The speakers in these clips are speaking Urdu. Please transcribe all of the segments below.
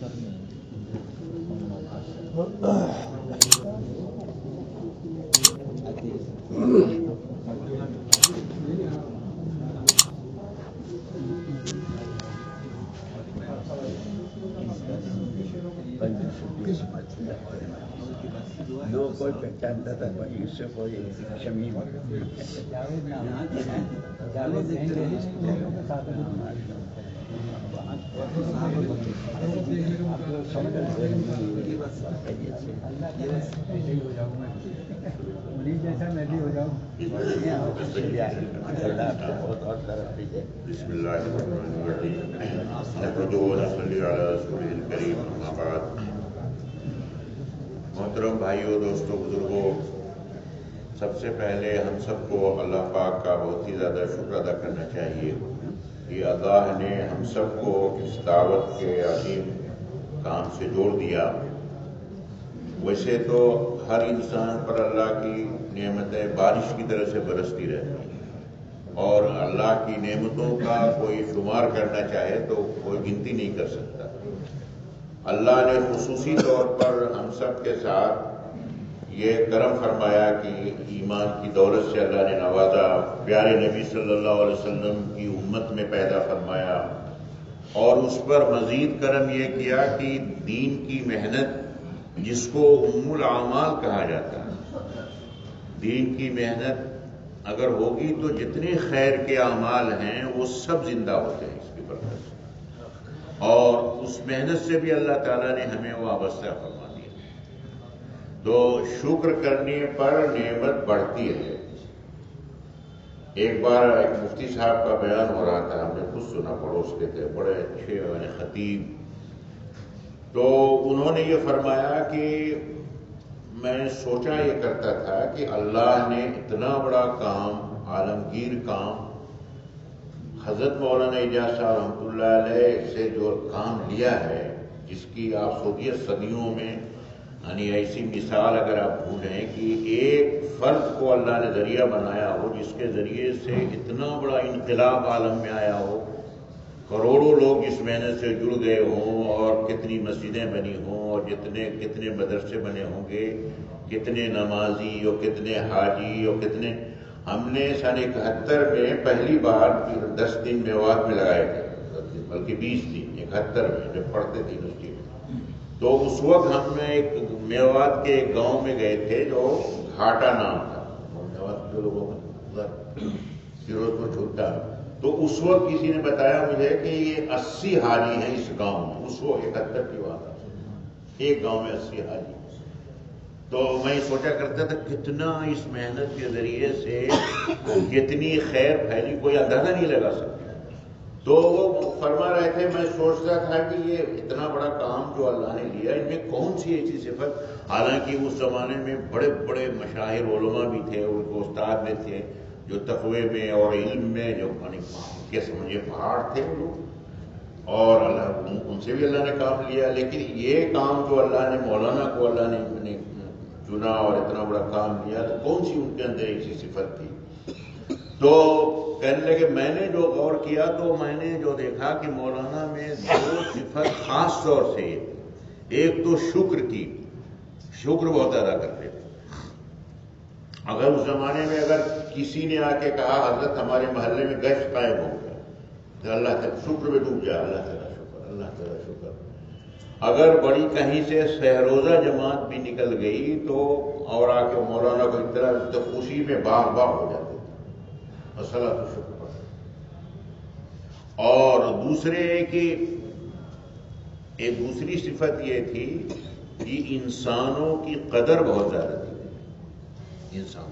No کوئی پہچانتا تھا یوسف اور شمیم بسم اللہ الرحمن الرحیم نحمدہ ونصلی علی رسولہ الکریم اما بعد. محترم بھائیوں، دوستوں، بزرگوں، سب سے پہلے ہم سب کو اللہ پاک کا بہت ہی زیادہ شکر ادا کرنا چاہیے کہ اللہ نے ہم سب کو اس دعوت کے عظیم کام سے جوڑ دیا. ویسے تو ہر انسان پر اللہ کی نعمتیں بارش کی طرح سے برستی رہتی ہیں اور اللہ کی نعمتوں کا کوئی شمار کرنا چاہے تو کوئی گنتی نہیں کر سکتا. اللہ نے خصوصی طور پر ہم سب کے ساتھ یہ کرم فرمایا کہ ایمان کی دولت سے اللہ نے نوازا، پیارے نبی صلی اللہ علیہ وسلم کی امت میں پیدا فرمایا، اور اس پر مزید کرم یہ کیا کہ دین کی محنت جس کو ام الاعمال کہا جاتا ہے، دین کی محنت اگر ہوگی تو جتنے خیر کے اعمال ہیں وہ سب زندہ ہوتے ہیں اس کی برکت سے، اور اس محنت سے بھی اللہ تعالیٰ نے ہمیں وابستہ فرما دیا. تو شکر کرنے پر نعمت بڑھتی ہے. ایک بار ایک مفتی صاحب کا بیان ہو رہا تھا، ہم نے خود سنا، پڑوس کے تھے، بڑے اچھے خطیب. تو انہوں نے یہ فرمایا کہ میں سوچا یہ کرتا تھا کہ اللہ نے اتنا بڑا کام، عالمگیر کام، حضرت مولانا اجاز صاحب رحمۃ اللہ علیہ سے جو کام لیا ہے، جس کی آپ سوچیے صدیوں میں، یعنی ایسی مثال اگر آپ بھولیں کہ ایک فرد کو اللہ نے ذریعہ بنایا ہو جس کے ذریعے سے اتنا بڑا انقلاب عالم میں آیا ہو، کروڑوں لوگ اس محنت سے جڑ گئے ہوں، اور کتنی مسجدیں بنی ہوں، اور کتنے مدرسے بنے ہوں گے، کتنے نمازی اور کتنے حاجی اور کتنے. ہم نے سن 71 میں پہلی بار 10 دن میوات میں لگائے تھے، بلکہ 20 دن 71 میں جب پڑھتے تھے یونیورسٹی میں. تو اس وقت ہم نے ایک میوات کے ایک گاؤں میں گئے تھے جو گھاٹا نام تھا، میوات کے لوگوں میں فیروز پور چھوٹا. تو اس وقت کسی نے بتایا مجھے کہ یہ 80 حاجی ہیں اس گاؤں میں. اس وقت 71 کی بات ہے، ایک گاؤں میں 80 حاجی. تو میں سوچا کرتا تھا کتنا اس محنت کے ذریعے سے کتنی خیر پھیلی، کوئی اندازہ نہیں لگا سکتا. تو وہ فرما رہے تھے، میں سوچتا تھا کہ یہ اتنا بڑا کام جو اللہ نے لیا، ان میں کون سی ایسی صفت، حالانکہ اس زمانے میں بڑے بڑے مشاہیر علماء بھی تھے، ان کو استاد میں تھے جو تقوی میں اور علم میں جو کے سمجھے پہاڑ تھے وہ لوگ، اور اللہ ان سے بھی اللہ نے کام لیا. لیکن یہ کام جو اللہ نے مولانا کو اللہ نے چنا اور اتنا بڑا کام لیا، تو کون سی ان کے اندر ایسی صفت تھی؟ تو کہنے لگے میں نے جو غور کیا تو میں نے جو دیکھا کہ مولانا میں 2 صفت خاص طور سے، ایک تو شکر کی، شکر بہت ادا کرتے تھے. اگر اس زمانے میں اگر کسی نے آ کے کہا حضرت ہمارے محلے میں گشت قائم ہو گیا، تو اللہ تعالیٰ شکر میں ڈوب جائے، اللہ تعالیٰ شکر، اللہ تعالیٰ شکر. اگر بڑی کہیں سے سہروزہ جماعت بھی نکل گئی تو اور آ کے مولانا کو اس طرح تو خوشی میں باغ باغ ہو جاتے تھے، مسئلہ تو شکر پر. اور دوسرے کہ ایک دوسری صفت یہ تھی کہ انسانوں کی قدر بہت زیادہ تھی. انسان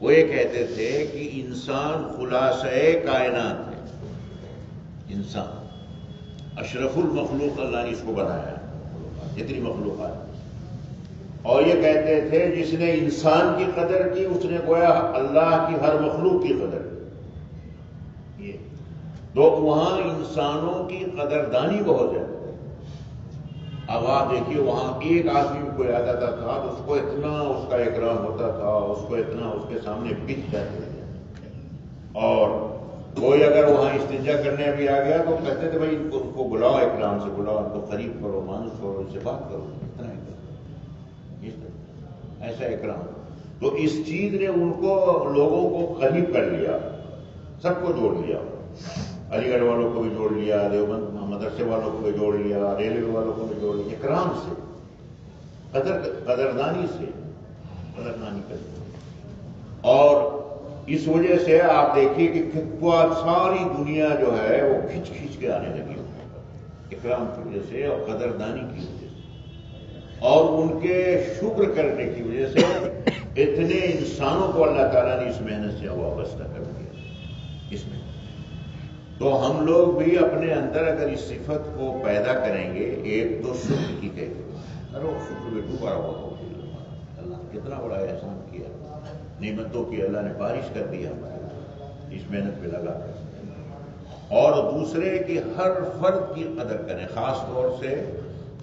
وہ یہ کہتے تھے کہ انسان خلاصہ کائنات ہے، انسان اشرف المخلوق، اللہ نے اس کو بنایا جتنی مخلوقات. اور یہ کہتے تھے جس نے انسان کی قدر کی اس نے گویا اللہ کی ہر مخلوق کی قدر کی. یہ تو وہاں انسانوں کی قدردانی بہت زیادہ. اب آپ دیکھیے وہاں ایک آدمی کو یاد آتا تھا تو اس کو اتنا اس کا اکرام ہوتا تھا، اس کو اتنا اس کے سامنے بک جاتے تھے. اور کوئی اگر وہاں استنجا کرنے ابھی آ گیا تو کہتے تھے بھائی ان کو بلاؤ، اکرام سے بلاؤ، ان کو قریب کرو، مانوس کرو، ان سے بات کرو، اتنا ایسا اکرام. تو اس چیز نے ان کو لوگوں کو قریب کر لیا، سب کو جوڑ لیا، علی گڑھ والوں کو بھی جوڑ لیا، دیوبند مدرسے والوں کو بھی جوڑ لیا، ریلوے والوں کو بھی جوڑ لیا، اکرام سے، قدردانی سے، قدردانی کرتے. اور اس وجہ سے آپ دیکھیے کہ ساری دنیا جو ہے وہ کھچ کھچ کے آنے لگی اکرام کی وجہ سے اور قدردانی کی وجہ سے اور ان کے شکر کرنے کی وجہ سے. اتنے انسانوں کو اللہ تعالیٰ نے اس محنت سے وابستہ کر دیا اس میں. تو ہم لوگ بھی اپنے اندر اگر اس صفت کو پیدا کریں گے، ایک تو شکر کی کہتے ارے وہ شکر میں ڈوبا ہوا ہو، اللہ نے کتنا بڑا احسان کیا، نعمتوں کی اللہ نے بارش کر دی ہمارے اس محنت پہ لگا کر. اور دوسرے کہ ہر فرد کی قدر کریں، خاص طور سے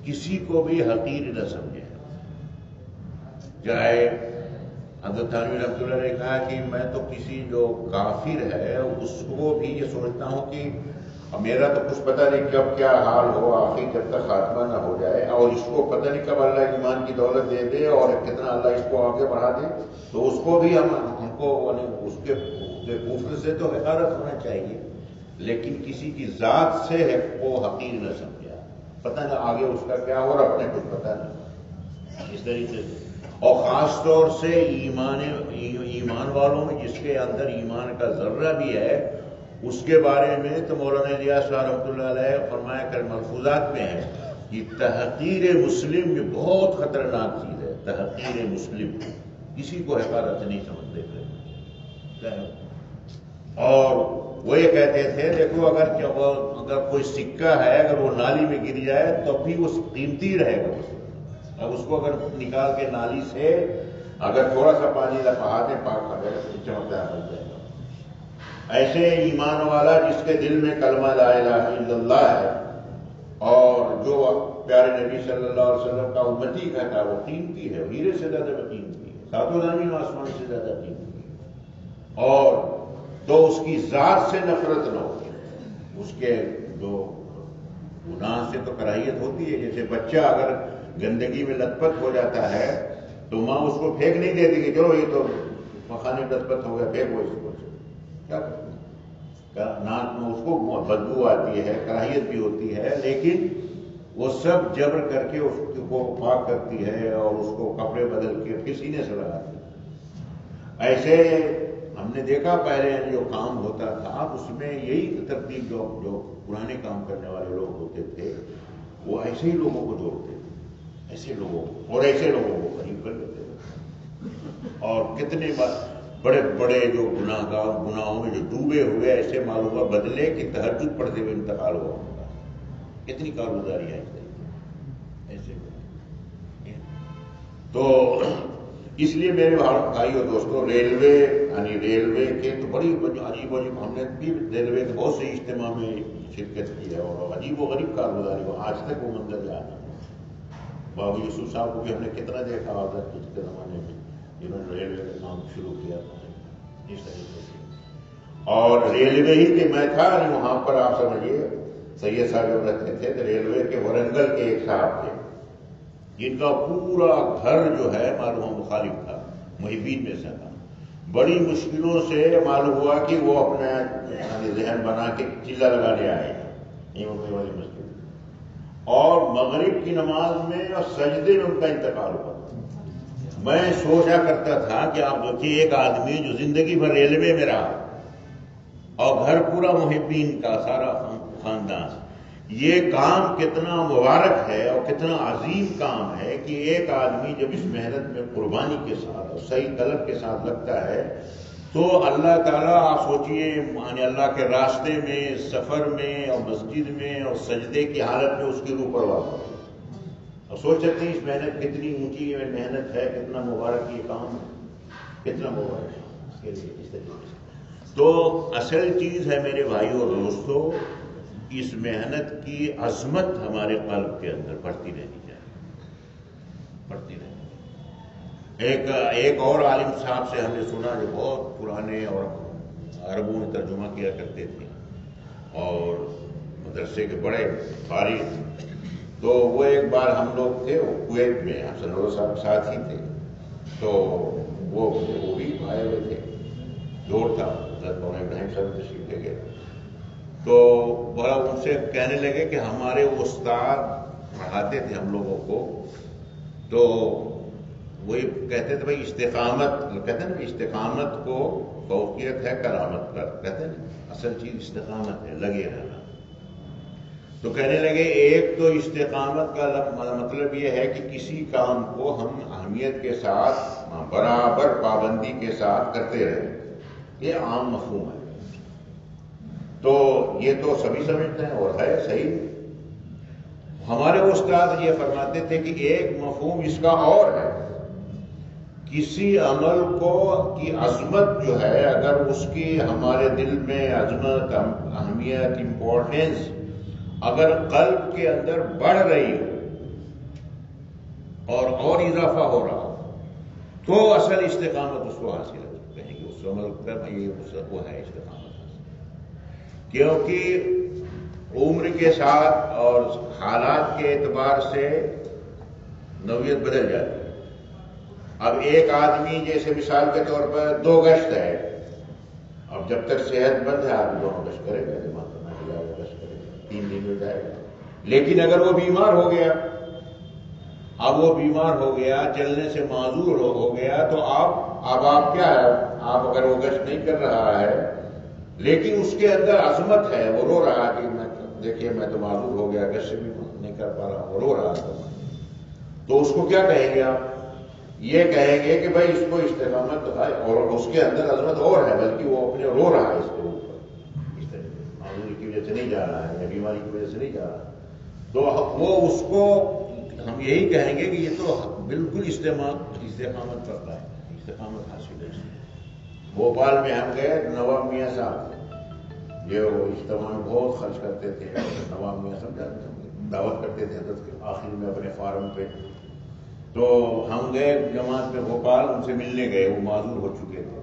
کسی کو بھی حقیر نہ سمجھیں. چاہے حضرت تھانوی رحمۃ اللہ نے کہا کہ میں تو کسی جو کافر ہے اس کو بھی یہ سوچتا ہوں کہ میرا تو کچھ پتہ نہیں کب کیا حال ہو، آخر جب تک خاتمہ نہ ہو جائے، اور اس کو پتہ نہیں کب اللہ ایمان کی دولت دے دے اور کتنا اللہ اس کو آگے بڑھا دے، تو اس کو بھی ہم کو اس کے کفر سے تو حفاظت ہونا چاہیے، لیکن کسی کی ذات سے وہ حقیر نہ سمجھا، پتہ نہ آگے اس کا کیا ہو، اپنے کچھ پتہ نہیں اس طریقے سے. اور خاص طور سے ایمان والوں میں جس کے اندر ایمان کا ذرہ بھی ہے، اس کے بارے میں تو مولانا الیاس صاحب رحمۃ اللہ علیہ فرمایا کر ملفوظات میں ہے کہ تحقیر مسلم جو بہت خطرناک چیز ہے. تحقیر مسلم کسی کو حقارت نہیں سمجھتے تھے. اور وہ یہ کہتے تھے دیکھو اگر کوئی سکہ ہے، اگر وہ نالی میں گر جائے تو بھی وہ قیمتی رہے گا. اب اس کو اگر نکال کے نالی سے اگر تھوڑا سا پانی لپہا دیں، پاک ہو جائے گا، چمکدار بن جائے گا. ایسے ایمان والا جس کے دل میں کلمہ لا الہ الا اللہ ہے اور جو پیارے نبی صلی اللہ علیہ وسلم کا امتی کہتا ہے، وہ قیمتی ہے، ہیرے سے زیادہ قیمتی ہے، ساتوں زمین و آسمان سے زیادہ قیمتی ہے. اور تو اس کی ذات سے نفرت نہ ہو، اس کے جو گناہ سے تو کراہیت ہوتی ہے. جیسے بچہ اگر گندگی میں لت پت ہو جاتا ہے تو ماں اس کو پھینک نہیں دیتی کہ چلو یہ تو مخانے لت پت ہو گیا، پھینکو اس کو. کیا ناک میں اس کو بدبو آتی ہے، کراہیت بھی ہوتی ہے، لیکن وہ سب جبر کر کے اس کو پاک کرتی ہے اور اس کو کپڑے بدل کے پھر سینے سے لگاتی ہے. ایسے ہم نے دیکھا پہلے جو کام ہوتا تھا اس میں یہی ترتیب جو پرانے کام کرنے والے لوگ ہوتے تھے وہ ایسے ہی لوگوں کو جوڑتے تھے، ایسے لوگوں اور ایسے لوگوں کو قریب کر دیتے تھے. اور کتنے بڑے بڑے جو گناہوں میں جو ڈوبے ہوئے ایسے معلوم ہوا بدلے کہ تہجد پڑھتے ہوئے انتقال ہوا ان کا. کتنی کارگزاری ہے ایسے. تو اس لیے میرے بھائی اور دوستوں، ریلوے یعنی ریلوے کے تو بڑی عجیب ہم نے بھی ریلوے کے بہت سے اجتماع میں شرکت کی ہے اور عجیب و غریب کارگزاری کو آج تک وہ منظر یاد ہے. بابو یوسف صاحب کو بھی ہم نے کتنا دیکھا حضرت کے زمانے میں جنہوں نے ریلوے کا کام شروع کیا اس طریقے سے. اور ریلوے ہی کے میں تھا وہاں پر، آپ سمجھیے سید صاحب جو رہتے تھے تو ریلوے کے ورنگل کے ایک صاحب تھے جن کا پورا گھر جو ہے معلوم مخالف تھا، محبین میں سے تھا. بڑی مشکلوں سے معلوم ہوا کہ وہ اپنا ذہن بنا کے چلہ لگانے آئے والی مسجد، اور مغرب کی نماز میں اور سجدے میں ان کا انتقال ہوا. میں سوچا کرتا تھا کہ آپ دیکھیے ایک آدمی جو زندگی بھر ریلوے میں رہا اور گھر پورا محبین کا سارا خاندان، یہ کام کتنا مبارک ہے اور کتنا عظیم کام ہے کہ ایک آدمی جب اس محنت میں قربانی کے ساتھ اور صحیح طلب کے ساتھ لگتا ہے تو اللہ تعالیٰ، آپ سوچئے یعنی اللہ کے راستے میں، سفر میں اور مسجد میں اور سجدے کی حالت میں اس کی روح پرواز ہوتی ہے. اور سوچ سکتے ہیں اس محنت کتنی اونچی محنت ہے، کتنا مبارک یہ کام ہے، کتنا مبارک ہے اس کے لیے. اس طریقے سے تو اصل چیز ہے میرے بھائیوں اور دوستوں، اس محنت کی عظمت ہمارے قلب کے اندر بڑھتی رہنی چاہیے، بڑھتی رہنی. ایک اور عالم صاحب سے ہم نے سنا جو بہت پرانے اور عربوں میں ترجمہ کیا کرتے تھے اور مدرسے کے بڑے قاری. تو وہ ایک بار ہم لوگ تھے کویت میں، ہم سنور صاحب ساتھ ہی تھے، تو وہ بھی آئے ہوئے تھے، جوڑ تھا حضرت مولانا ابراہیم صاحب تشریف لے گئے. تو بڑا ان سے کہنے لگے کہ ہمارے استاد پڑھاتے تھے ہم لوگوں کو، تو وہی کہتے تھے بھائی استقامت، کہتے ہیں نا استقامت کو فوقیت ہے کرامت پر، کہتے ہیں اصل چیز استقامت ہے، لگے رہنا. تو کہنے لگے ایک تو استقامت کا مطلب یہ ہے کہ کسی کام کو ہم اہمیت کے ساتھ برابر پابندی کے ساتھ کرتے رہیں، یہ عام مفہوم ہے. تو یہ تو سبھی سمجھتے ہیں اور ہے صحیح. ہمارے استاد یہ فرماتے تھے کہ ایک مفہوم اس کا اور ہے، کسی عمل کو کی عظمت جو ہے اگر اس کی ہمارے دل میں عظمت، اہمیت، امپورٹنس اگر قلب کے اندر بڑھ رہی ہو اور اضافہ ہو رہا ہو تو اصل استقامت اس کو حاصل ہے، کہیں گے اس عمل پر یہ وہ ہے استقامت حاصل. کیونکہ عمر کے ساتھ اور حالات کے اعتبار سے نوعیت بدل جاتی ہے. اب ایک آدمی جیسے مثال کے طور پر 2 گشت ہے، اب جب تک صحت مند ہے آدمی 2 گشت کرے گا، دماغ کرنا چاہے گا، گشت کرے گا، 3 دن میں جائے گا. لیکن اگر وہ بیمار ہو گیا، اب وہ بیمار ہو گیا، چلنے سے معذور ہو گیا، تو اب آپ کیا ہے، آپ اگر وہ گشت نہیں کر رہا ہے لیکن اس کے اندر عظمت ہے، وہ رو رہا کہ میں دیکھیے میں تو معذور ہو گیا، گشت بھی نہیں کر پا رہا، وہ رو رہا تو اس کو کیا کہیں گے آپ؟ یہ کہیں گے کہ بھائی اس کو استقامت ہے اور اس کے اندر عظمت اور ہے، بلکہ وہ اپنے رو رہا ہے اس کے اوپر، اس طرح معذوری کی وجہ سے نہیں جا رہا ہے یا بیماری کی وجہ سے نہیں جا رہا. تو وہ اس کو ہم یہی کہیں گے کہ یہ تو بالکل استقامت کرتا ہے، استقامت حاصل ہے. بھوپال میں ہم گئے، نواب میاں صاحب یہ وہ اجتماع میں بہت خرچ کرتے تھے، نواب میاں صاحب دعوت کرتے تھے حضرت کے آخر میں اپنے فارم پہ. تو ہم گئے جماعت میں بھوپال، ان سے ملنے گئے، وہ معذور ہو چکے تھے.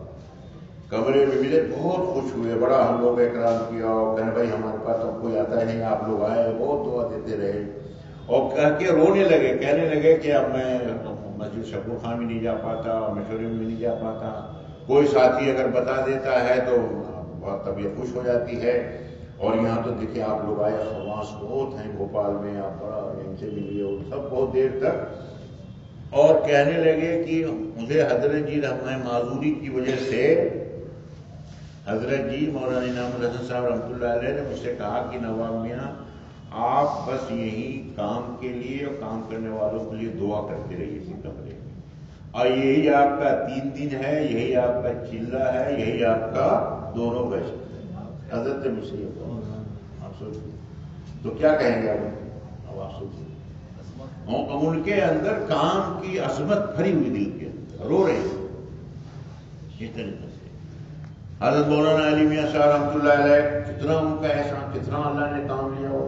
کمرے میں ملے، بہت خوش ہوئے، بڑا ہم لوگ اکرام کیا اور کہنے بھائی ہمارے پاس اب کوئی آتا نہیں، آپ لوگ آئے، بہت دعا دیتے رہے اور کہہ کے رونے لگے، کہنے لگے کہ اب میں مسجد شکور خان میں نہیں جا پاتا، مشورے میں نہیں جا پاتا، کوئی ساتھی اگر بتا دیتا ہے تو بہت طبیعت خوش ہو جاتی ہے. اور یہاں تو دیکھیں آپ لوگ آئے، خواص بہت ہیں بھوپال میں، آپ بڑا ان سے ملیے، اور سب بہت دیر تک. اور کہنے لگے کہ مجھے حضرت جی ہمیں معذوری کی وجہ سے حضرت جی مولانا انعام الحسن صاحب رحمۃ اللہ علیہ نے مجھ سے کہا کہ نواب میاں آپ بس یہی کام کے لیے اور کام کرنے والوں کے لیے دعا کرتے رہیے اسی کمرے میں، اور یہی آپ کا 3 دن ہے، یہی آپ کا چلہ ہے، یہی آپ کا دونوں گشت. حضرت نے مجھ سے یہ کہا، آپ سوچیے تو کیا کہیں گے اب آپ سوچیے. ان کے اندر کام کی عظمت بھری ہوئی، دل کے اندر رو رہے ہیں اس طریقے سے. حضرت مولانا علی میاں صاحب رحمۃ اللہ علیہ، کتنا ان کا احسان، کتنا اللہ نے کام لیا وہ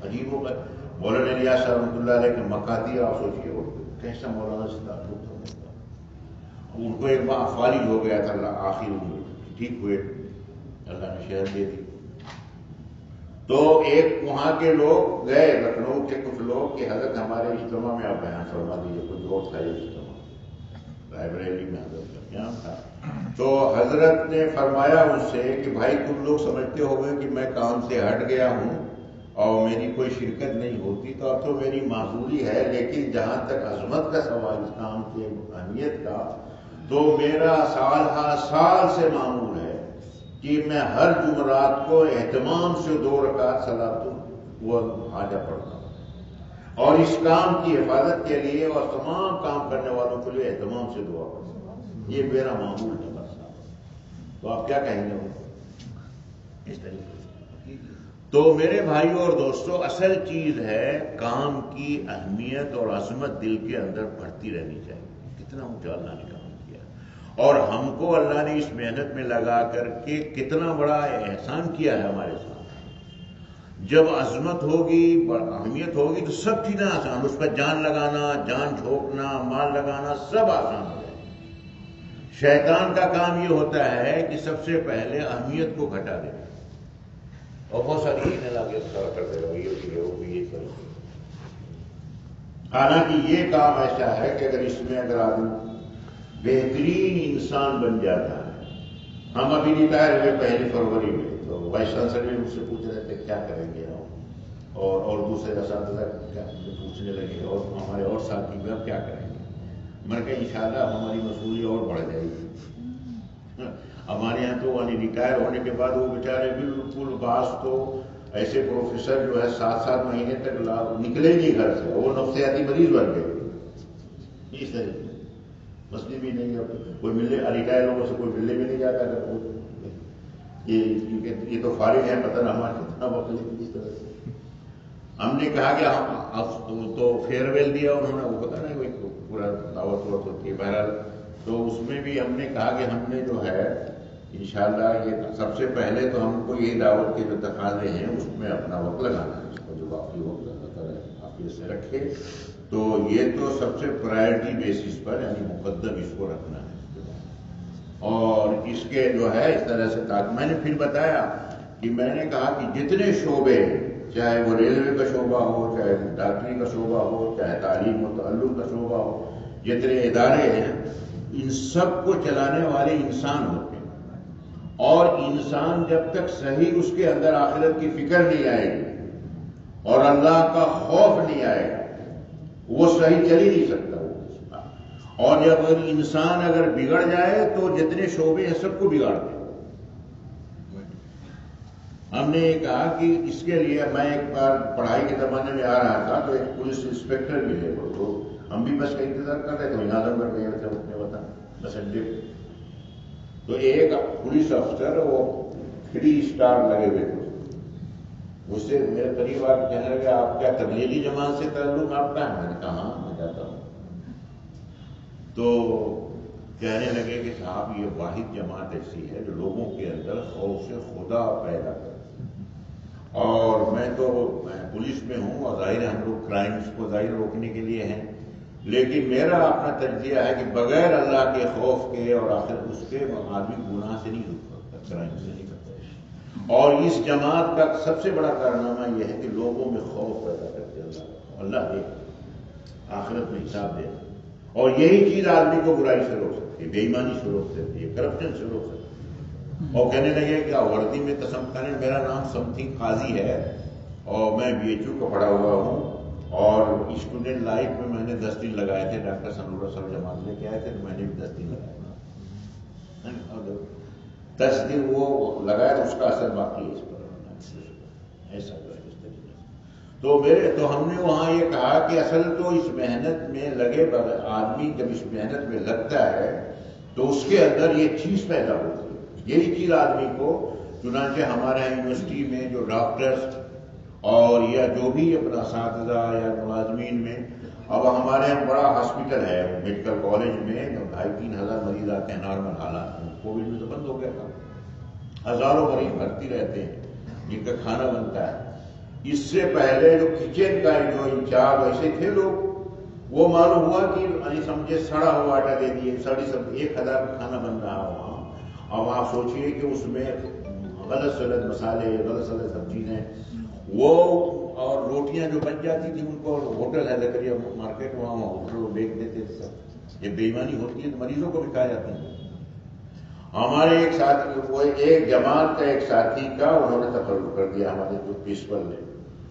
عجیب ہو گئے. مولانا علیہ صاحب رحمۃ اللہ علیہ کے مکاتی، آپ سوچیے وہ کیسا مولانا سے تعلق تھا. ان کو ایک بار فالج ہو گیا تھا، اللہ آخر ٹھیک ہوئے، اللہ نے شہر دے دی. تو ایک وہاں کے لوگ گئے، لکھنؤ کے کچھ لوگ، کہ حضرت ہمارے اجتماع میں آپ بیان فرما دیجیے، کچھ اور تھا یہ اجتماع، لائبریری میں حضرت کا بیان تھا. تو حضرت نے فرمایا ان سے کہ بھائی تم لوگ سمجھتے ہو گے کہ میں کام سے ہٹ گیا ہوں اور میری کوئی شرکت نہیں ہوتی، تو اب تو میری معذوری ہے، لیکن جہاں تک عظمت کا سوال اس کام کی اہمیت کا، تو میرا سال ہر سال سے معمول ہے کہ میں ہر جمعرات کو اہتمام سے 2 رکعت صلاۃ وہ حاجہ پڑھتا ہوں، اور اس کام کی حفاظت کے لیے اور تمام کام کرنے والوں کے لیے اہتمام سے دعا کرتا ہوں. یہ میرا معمول ہے بس. تو آپ کیا کہیں گے اس طریقے سے؟ تو میرے بھائیوں اور دوستوں، اصل چیز ہے کام کی اہمیت اور عظمت دل کے اندر بڑھتی رہنی چاہیے. کتنا اونچا اللہ نے کام کیا، اور ہم کو اللہ نے اس محنت میں لگا کر کے کتنا بڑا احسان کیا ہے ہمارے ساتھ. جب عظمت ہوگی، اہمیت ہوگی تو سب چیزیں آسان، اس پر جان لگانا، جان جھونکنا، مال لگانا سب آسان ہو جائے. شیطان کا کام یہ ہوتا ہے کہ سب سے پہلے اہمیت کو گھٹا دے اور بہت ساری کر دے رہا یہ کرو. حالانکہ یہ کام ایسا ہے کہ اگر اس میں اگر آدمی بہترین انسان بن جاتا ہے. ہم ابھی ریٹائر ہوئے 1 فروری میں، تو وائس چانسلر مجھ سے پوچھ رہے تھے کیا کریں گے، اور دوسرے اساتذہ پوچھنے لگے اور ہمارے اور ساتھی بھی اب کیا کریں گے. میں کہ انشاءاللہ ہماری مسئولیت اور بڑھ جائے گی. ہمارے یہاں تو ریٹائر ہونے کے بعد وہ بیچارے بالکل بعض تو ایسے پروفیسر جو ہے 7 مہینے تک نکلے نہیں گھر سے، وہ نفسیاتی مریض بن گئے. اس طرح مسئلے بھی نہیں ہے، کوئی ملنے ریٹائر لوگوں سے کوئی ملنے بھی نہیں جاتا ہے. یہ تو فارغ ہے، پتہ نہ ہمارا کتنا وقت لے. اس طرح سے ہم نے کہا کہ تو فیئر ویل دیا انہوں نے، وہ پتا نہیں وہ پورا دعوت ہوتی ہے. بہرحال تو اس میں بھی ہم نے کہا کہ ہم نے جو ہے انشاءاللہ یہ سب سے پہلے تو ہم کو یہ دعوت کے جو تقاضے ہیں اس میں اپنا وقت لگانا ہے. اس کو جو باقی وقت اللہ تعالیٰ آپ سے رکھے تو یہ تو سب سے پرائرٹی بیسس پر یعنی مقدم اس کو رکھنا ہے. اور اس کے جو ہے اس طرح سے میں نے پھر بتایا کہ میں نے کہا کہ جتنے شعبے ہیں، چاہے وہ ریلوے کا شعبہ ہو، چاہے ڈاکٹری کا شعبہ ہو، چاہے تعلیم و تعلم کا شعبہ ہو، جتنے ادارے ہیں ان سب کو چلانے والے انسان ہوتے ہیں. اور انسان جب تک صحیح اس کے اندر آخرت کی فکر نہیں آئے گی اور اللہ کا خوف نہیں آئے گا وہ صحیح چل ہی نہیں سکتا. اور جب انسان اگر بگڑ جائے تو جتنے شعبے ہیں سب کو بگاڑ دے. ہم نے یہ کہا کہ اس کے لیے میں ایک بار پڑھائی کے زمانے میں آ رہا تھا تو ایک پولیس انسپیکٹر ملے وہ، تو ہم بھی بس کا انتظار کر رہے تھے. اعظم گڑھ گئے تھے اپنے وطن بس اڈے پہ. تو ایک پولیس افسر وہ 3 اسٹار لگے ہوئے تھے، مجھ سے میرے قریب آ کے کہنے لگے آپ کیا تبلیغی جماعت سے تعلق آپ کا ہے؟ میں نے کہا ہاں میں جاتا ہوں. تو کہنے لگے کہ صاحب یہ واحد جماعت ایسی ہے جو لوگوں کے اندر خوف سے خدا پیدا کرتی. اور میں تو پولیس میں ہوں اور ظاہر ہم لوگ کرائمز کو ظاہر روکنے کے لیے ہیں، لیکن میرا اپنا تجزیہ ہے کہ بغیر اللہ کے خوف کے اور آخر اس کے آدمی گناہ سے نہیں رکتا، کرائم سے نہیں کرتا. اور اس جماعت کا سب سے بڑا کارنامہ یہ ہے کہ لوگوں میں خوف پیدا کرتے. اللہ دے آخرت میں حساب دے. اور یہی چیز آدمی کو برائی سے روک سکتی ہے، بے ایمانی سے روک سکتی ہے، کرپشن سے روک سکتی ہے. اور کہنے لگے کہ وردی میں قسم کھانے، میرا نام سم تھنگ قاضی ہے اور میں BHU کا پڑھا ہوا ہوں اور اسٹوڈنٹ لائف میں نے 10 دن لگائے تھے. ڈاکٹر سنورا صاحب جماعت لے کے آئے تھے تو میں نے بھی 10 دن لگایا. 10 دن وہ لگایا تو اس کا اثر باقی ہے اس پر ایسا تو ہم نے وہاں یہ کہا کہ اصل تو اس محنت میں لگے آدمی جب اس محنت میں لگتا ہے تو اس کے اندر یہ چیز پیدا ہوتی ہے. یہی چیز آدمی کو، چنانچہ ہمارے یونیورسٹی میں جو ڈاکٹرز اور یا جو بھی اپنا اساتذہ یا ملازمین میں، اب ہمارے یہاں بڑا ہاسپٹل ہے میڈیکل کالج میں، 2,500-3 ہزار مریض آتے ہیں نارمل حالات میں. کووڈ میں تو بند ہو گیا تھا. ہزاروں مریض بھرتی رہتے ہیں جن کا کھانا بنتا ہے. اس سے پہلے جو کچن کا جو انچارج ایسے تھے لوگ، وہ معلوم ہوا کہ سمجھے سڑا ہوا آٹا دے دیے، سڑی سب 1,000 کا کھانا بن رہا وہاں. اب آپ سوچئے کہ اس میں غلط سلط مسالے، غلط سلط سبزیاں، وہ اور روٹیاں جو بن جاتی تھی ان کو ہوٹل ہے زکریا مارکیٹ وہاں ہوٹل بیچ دیتے تھے. یہ بے ایمانی ہوتی ہے تو مریضوں کو بھی کھایا جاتا ہے. ہمارے ایک ساتھی، وہ ایک جماعت کا ایک ساتھی کا انہوں نے تقرر کر دیا ہمارے جو پرنسپل نے،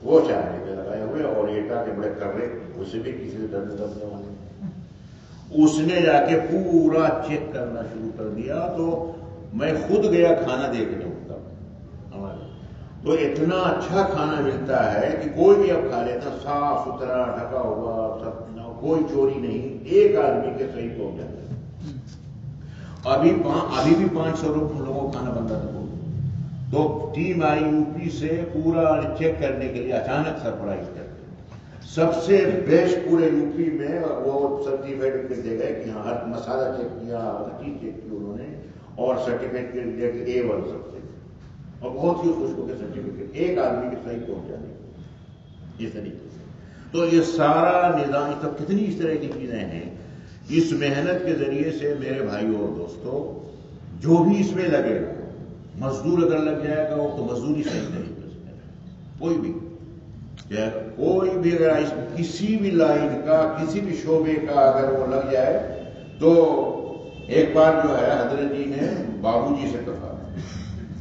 وہ چاہنے پہ لگائے ہوئے اور ایٹا کے بڑے کر رہے، اسے بھی کسی سے ڈرنے والے. اس نے جا کے پورا چیک کرنا شروع کر دیا. تو میں خود گیا کھانا دیکھنے ہوتا ہمارے، تو اتنا اچھا کھانا ملتا ہے کہ کوئی بھی اب کھا لیتا، صاف ستھرا ڈھکا ہوا سب، کوئی چوری نہیں، ایک آدمی کے صحیح پہنچ جاتا ہے. ابھی بھی 500 لوگوں کو کھانا بن رہا تھا. تو ٹیم آئی UP سے پورا چیک کرنے کے لیے، اچانک سرپرائز کرتے سب سے بیسٹ پورے UP میں وہ سرٹیفکیٹ دے گئے کہ ہاں ہر مسالہ چیک کیا، ہر چیز چیک کی انہوں نے اور سرٹیفکیٹ دیا کہ A1 سب سے. اور بہت ہی خوش ہو کے سرٹیفکیٹ ایک آدمی کے صحیح پہنچ جانے اس طریقے سے. تو یہ سارا نظام، سب کتنی اس طرح کی چیزیں ہیں اس محنت کے ذریعے سے میرے بھائیوں اور دوستوں جو بھی اس میں لگے گا، مزدور اگر لگ جائے گا وہ تو مزدوری صحیح نہیں کر سکے گا، کوئی بھی اگر کسی بھی لائن کا کسی بھی شعبے کا اگر وہ لگ جائے تو ایک بار جو ہے حضرت جی نے بابو جی سے کہا،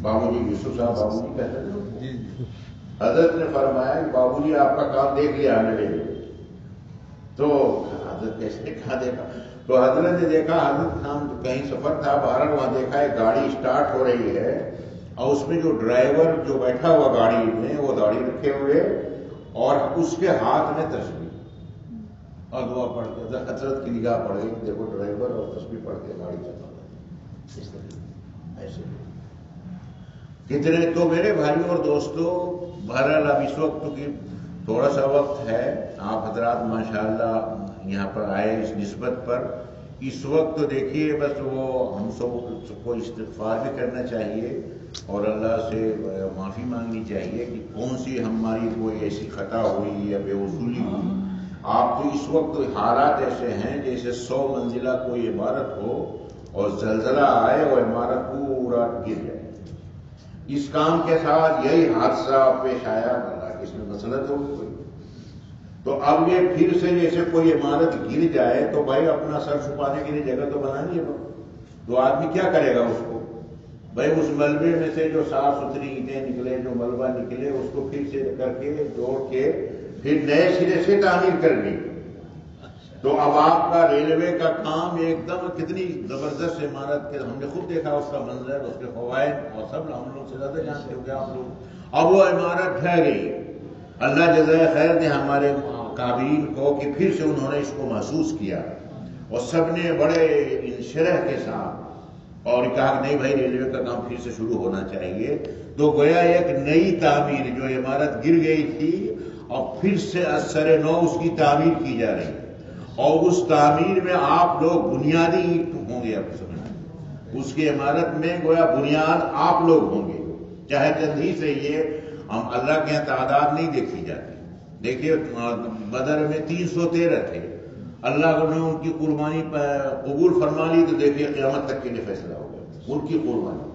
بابو جی یوسف صاحب بابو جی کہتے تھے، حضرت نے فرمایا کہ بابو جی آپ کا کام دیکھ لیا ہم نے، تو حضرت کیسے کہا دیکھا؟ تو حضرت نے دیکھا، حضرت نام کہیں سفر تھا باہر، وہاں دیکھا ایک گاڑی اسٹارٹ ہو رہی ہے اور اس میں جو ڈرائیور جو بیٹھا ہوا گاڑی میں وہ داڑھی رکھے ہوئے اور اس کے ہاتھ میں تسبیح اور دعا پڑھ کے، حضرت کی نگاہ پڑ گئی، دیکھو ڈرائیور اور تسبیح پڑھ کے گاڑی چلا رہا ہے، اس طرح ایسے کتنے۔ تو میرے بھائیوں اور دوستوں، بہرحال اب اس وقت کی تھوڑا سا وقت ہے، آپ حضرات ماشاءاللہ یہاں پر آئے اس نسبت پر، اس وقت تو دیکھیے بس وہ ہم سب کو استغفار بھی کرنا چاہیے اور اللہ سے معافی مانگنی چاہیے کہ کون سی ہماری کوئی ایسی خطا ہوئی یا بے وصولی ہوئی۔ آپ تو اس وقت حالات ایسے ہیں جیسے 100 منزلہ کوئی عمارت ہو اور زلزلہ آئے اور عمارت پورا گر جائے، اس کام کے ساتھ یہی حادثہ پیش آیا، اللہ اس میں مسئلہ تو کوئی، تو اب یہ پھر سے جیسے کوئی عمارت گر جائے تو بھائی اپنا سر چھپانے کے لیے جگہ تو بنانی ہے، تو آدمی کیا کرے گا اس کو؟ بھائی اس ملبے میں سے جو صاف ستھری اینٹیں نکلے، جو ملبہ نکلے، اس کو پھر سے کر کے جوڑ کے پھر نئے سرے سے تعمیر کرنی۔ تو اب آپ کا ریلوے کا کام ایک دم کتنی زبردست عمارت کے، ہم نے خود دیکھا اس کا منظر، اس کے فوائد، اور سب ہم لوگ سے زیادہ جانتے ہو گے آپ لوگ۔ اب وہ عمارت ٹھہر گئی، اللہ جزائے خیر دے ہمارے کابین کو کہ پھر سے انہوں نے اس کو محسوس کیا اور سب نے بڑے انشرح کے ساتھ اور کہا کہ نہیں بھائی ریلوے کا کام پھر سے شروع ہونا چاہیے۔ تو گویا ایک نئی تعمیر، جو عمارت گر گئی تھی اور پھر سے از سر نو اس کی تعمیر کی جا رہی ہے، اور اس تعمیر میں آپ لوگ بنیادی ہوں گے، اب سمجھنا اس کی عمارت میں گویا بنیاد آپ لوگ ہوں گے، چاہے جلدی سے یہ ہم اللہ کے یہاں تعداد نہیں دیکھی جاتی۔ دیکھیے بدر میں 313 تھے، اللہ نے ان کی قربانی قبول فرما لی، تو دیکھیے قیامت تک کے لیے فیصلہ ہو گیا ان کی قربانی،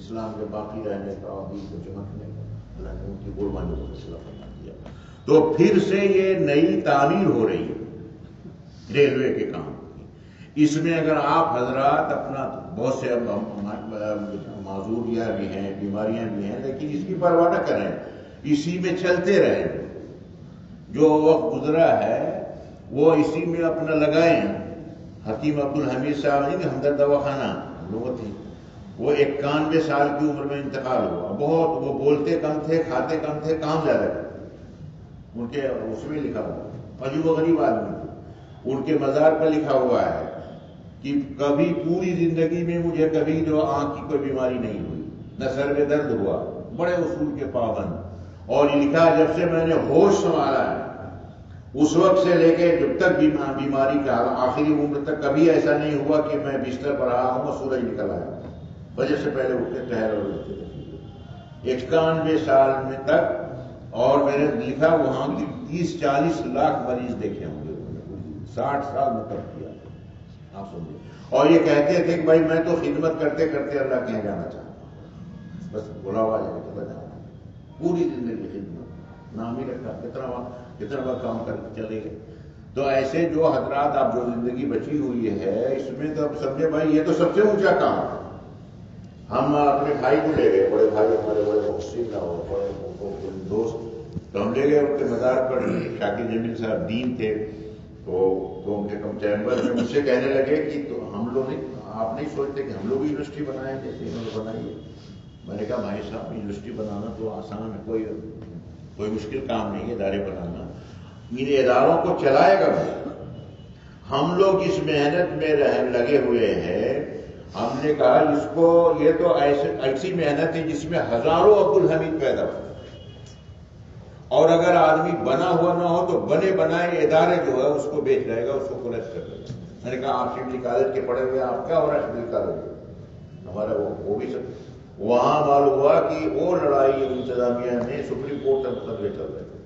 اسلام کے باقی رہنے کا اور دین کو چمکنے کا، اللہ نے ان کی قربانی کو فیصلہ فرما دیا۔ تو پھر سے یہ نئی تعمیر ہو رہی ہے ریلوے کے کام کی۔ اس میں اگر آپ حضرات اپنا، بہت سے معذوریاں بھی ہیں، بیماریاں بھی ہیں، لیکن اس کی پرواہ نہ کریں، اسی میں چلتے رہیں، جو وقت گزرا ہے وہ اسی میں اپنا لگائیں۔ حکیم عبدالحمید صاحب نہیں، ہمدرد دواخانہ لوگ تھے، وہ 91 سال کی عمر میں انتقال ہوا، بہت وہ بولتے کم تھے، کھاتے کم تھے، کام زیادہ تھے، ان کے اس میں لکھا ہوا، عجیب و غریب آدمی تھے، ان کے مزار پر لکھا ہوا ہے کہ کبھی پوری زندگی میں مجھے کبھی جو آنکھ کی کوئی بیماری نہیں ہوئی، نہ سر میں درد ہوا، بڑے اصول کے پابند، اور یہ لکھا جب سے میں نے ہوش سنبھالا ہے اس وقت سے لے کے جب تک بیماری کا آخری عمر تک کبھی ایسا نہیں ہوا کہ میں بستر پر رہا ہوں اور سورج نکل آیا، فجر سے پہلے اٹھ کے ٹہر ہو لیتے تھے 91 سال میں تک۔ اور میں نے لکھا وہاں کی 30-40 لاکھ مریض دیکھے ہوں گے، 60 سال میں تب کیا، آپ سمجھے۔ اور یہ کہتے تھے کہ بھائی میں تو خدمت کرتے کرتے اللہ کے یہاں جانا چاہتا ہوں، بس بلاوا جائے چلا جانا، پوری زندگی خدمت، نام ہی رکھا، کتنا وقت کام کر کے چلے گئے۔ تو ایسے جو حضرات آپ جو زندگی بچی ہوئی ہے اس میں تو اب سمجھے بھائی یہ تو سب سے اونچا کام ہے۔ ہم اپنے بھائی کو لے گئے، بڑے بھائی ہمارے بڑے محسن نہ ہو، بڑے دوست، تو ہم لے گئے ان کے مزار پر، شاکر جمیل صاحب دین تھے، تو ان کے کم چیمبر میں مجھ سے کہنے لگے کہ تو ہم لوگ نہیں، آپ نہیں سوچتے کہ ہم لوگ یونیورسٹی بنائیں جیسے انہوں نے بنائی ہے؟ میں نے کہا بھائی صاحب یونیورسٹی بنانا تو آسان ہے، کوئی مشکل کام نہیں ہے، ادارے بنانا، ان اداروں کو چلائے گا بھی۔ ہم لوگ اس محنت میں لگے ہوئے ہیں، ہم نے کہا اس کو، یہ تو ایسی محنت ہے جس میں ہزاروں عبدالحمید پیدا ہو، اور اگر آدمی بنا ہوا نہ ہو تو بنے بنائے ادارے جو ہے اس کو بیچ جائے گا، اس کو کلیکٹ کر لے گا۔ میں نے کہا آپ شبلی کالج کے پڑھے ہوئے، آپ کیا ہو رہا ہے شبلی کالج ہمارا، وہ بھی سب وہاں معلوم ہوا کہ وہ لڑائی انتظامیہ میں سپریم کورٹ تک مقدمے چل رہے تھے،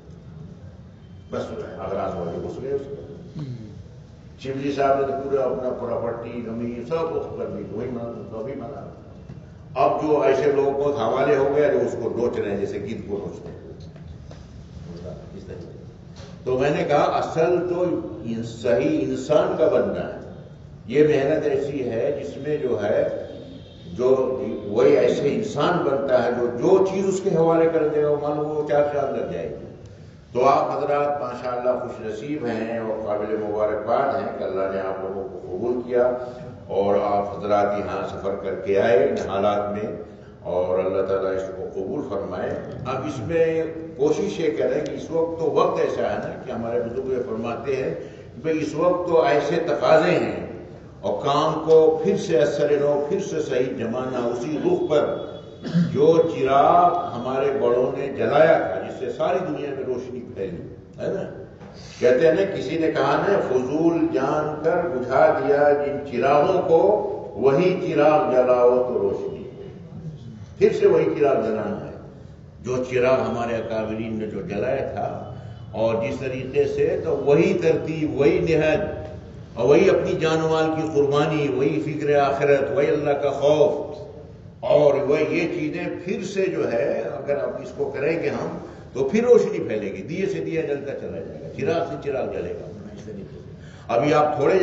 بس اغراض والے گھس گئے اس کو، شبلی صاحب نے تو پورا اپنا پراپرٹی زمین سب اس پر بھی وہی تو ابھی منا. اب جو ایسے لوگوں کو حوالے ہو گئے جو اس کو نوچ رہے ہیں جیسے گیت کو نوچتے ہیں. تو میں نے کہا اصل تو صحیح انسان کا بننا ہے. یہ محنت ایسی ہے جس میں جو ہے جو وہی ایسے انسان بنتا ہے جو چیز اس کے حوالے کر دے گا وہ معلوم وہ 4 سال لگ جائے گی. تو آپ حضرات ماشاءاللہ خوش نصیب ہیں اور قابل مبارکباد ہیں کہ اللہ نے آپ لوگوں کو قبول کیا اور آپ حضرات یہاں سفر کر کے آئے ان حالات میں اور اللہ تعالیٰ اس کو قبول فرمائے. اب اس میں کوشش یہ کریں کہ اس وقت تو وقت ایسا ہے نا کہ ہمارے بزرگ یہ فرماتے ہیں کہ اس وقت تو ایسے تقاضے ہیں اور کام کو پھر سے اثر نو پھر سے صحیح جمانا اسی رخ پر جو چراغ ہمارے بڑوں نے جلایا تھا جس سے ساری دنیا میں روشنی پھیلی ہے نا. کہتے ہیں نا کسی نے کہا نا فضول جان کر بجھا دیا جن چراغوں کو وہی چراغ جلاؤ تو روشنی. پھر سے وہی چراغ جلانا ہے جو چراغ ہمارے اکابرین نے جو جلایا تھا اور جس طریقے سے تو وہی ترتیب وہی نہج اور وہی اپنی جان و مال کی قربانی وہی فکر آخرت وہی اللہ کا خوف اور وہ یہ چیزیں پھر سے جو ہے اگر آپ اس کو کریں گے ہم تو پھر روشنی پھیلے گی. دیے سے دیا جلتا چلا جائے گا چراغ سے چراغ جلے گا اس طریقے سے. ابھی آپ تھوڑے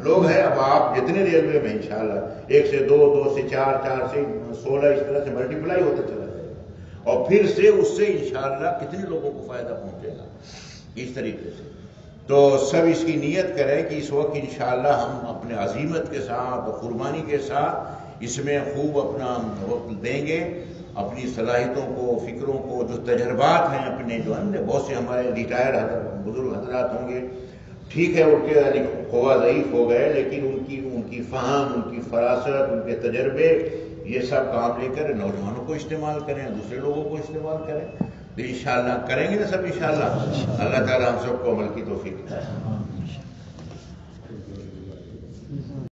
لوگ ہیں اب آپ جتنے ریلوے میں انشاءاللہ 1 سے 2 2 سے 4 4 سے 16 اس طرح سے ملٹیپلائی ہوتا چلا جائے گا اور پھر سے اس سے انشاءاللہ کتنے لوگوں کو فائدہ پہنچے گا اس طریقے سے. تو سب اس کی نیت کریں کہ اس وقت انشاءاللہ ہم اپنے عزیمت کے ساتھ اور قربانی کے ساتھ اس میں خوب اپنا وقت دیں گے. اپنی صلاحیتوں کو فکروں کو جو تجربات ہیں اپنے جو ہیں بہت سے ہمارے ریٹائر بزرگ حضرات ہوں گے ٹھیک ہے ان کے قوا ضعیف ہو گئے لیکن ان کی فہم ان کی فراست ان کے تجربے یہ سب کام لے کر نوجوانوں کو استعمال کریں دوسرے لوگوں کو استعمال کریں تو انشاءاللہ کریں گے نا سب انشاءاللہ. اللہ تعالیٰ ہم سب کو عمل کی توفیق دے.